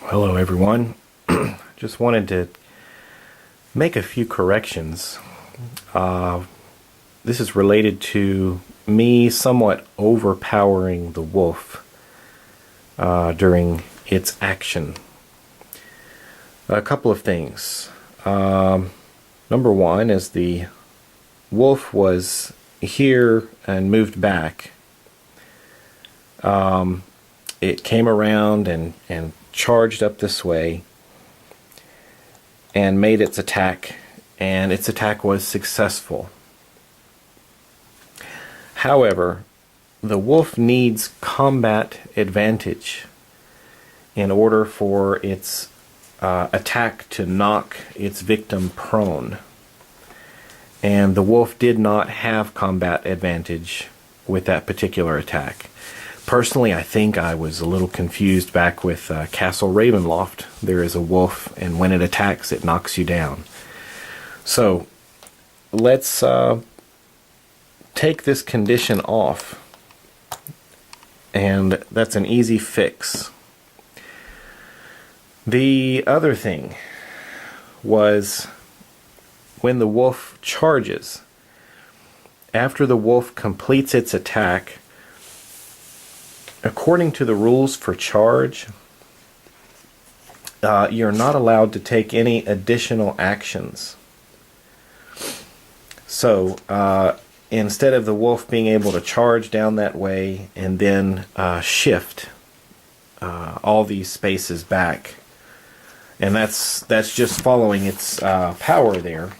Hello everyone. Just wanted to make a few corrections. This is related to me somewhat overpowering the wolf during its action. A couple of things. Number one is the wolf was here and moved back. It came around and charged up this way and made its attack, and its attack was successful. However, the wolf needs combat advantage in order for its attack to knock its victim prone. And the wolf did not have combat advantage with that particular attack. Personally, I think I was a little confused back with Castle Ravenloft. There is a wolf, and when it attacks, it knocks you down. So, let's take this condition off, and that's an easy fix. The other thing was when the wolf charges. After the wolf completes its attack, according to the rules for charge, you're not allowed to take any additional actions. So, instead of the wolf being able to charge down that way and then shift all these spaces back, and that's just following its power there.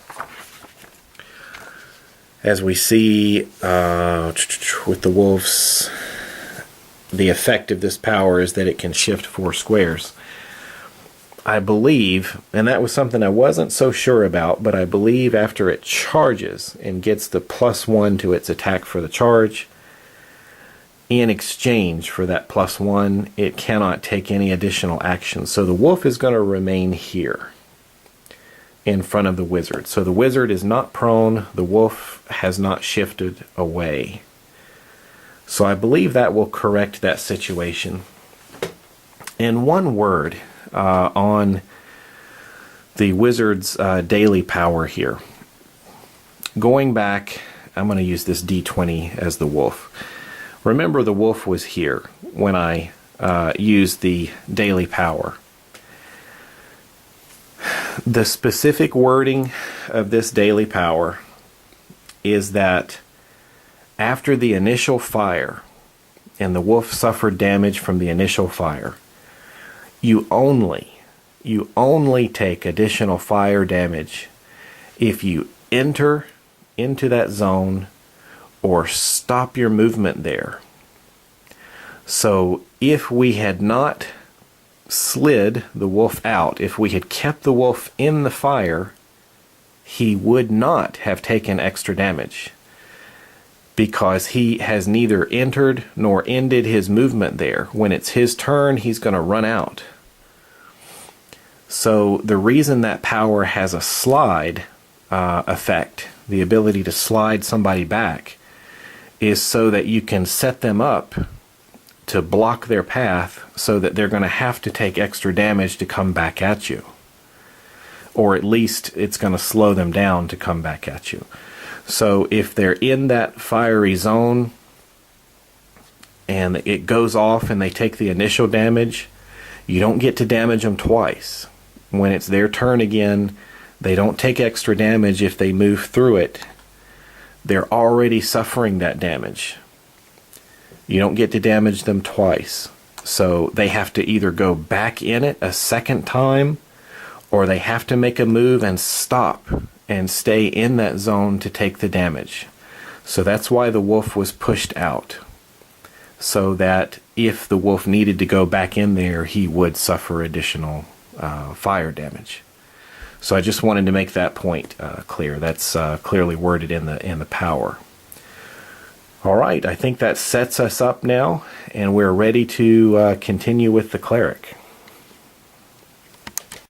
As we see with the wolves, the effect of this power is that it can shift 4 squares. I believe, and that was something I wasn't so sure about, but I believe after it charges and gets the +1 to its attack for the charge, in exchange for that +1, it cannot take any additional action. So the wolf is going to remain here in front of the wizard. So the wizard is not prone, the wolf has not shifted away. So I believe that will correct that situation. And one word on the wizard's daily power here. Going back, I'm going to use this D20 as the wolf. Remember, the wolf was here when I used the daily power. The specific wording of this daily power is that after the initial fire, and the wolf suffered damage from the initial fire, you only take additional fire damage if you enter into that zone or stop your movement there. So if we had not slid the wolf out, if we had kept the wolf in the fire, he would not have taken extra damage, because he has neither entered nor ended his movement there. When it's his turn, he's going to run out. So the reason that power has a slide effect, the ability to slide somebody back, is so that you can set them up to block their path so that they're going to have to take extra damage to come back at you. Or at least it's going to slow them down to come back at you. So if they're in that fiery zone and it goes off and they take the initial damage, you don't get to damage them twice. When it's their turn again, they don't take extra damage if they move through it. They're already suffering that damage. You don't get to damage them twice. So they have to either go back in it a second time, or they have to make a move and stop and stay in that zone to take the damage. So that's why the wolf was pushed out, so that if the wolf needed to go back in there, he would suffer additional fire damage. So I just wanted to make that point clear. That's clearly worded in the power. All right, I think that sets us up now, and we're ready to continue with the cleric.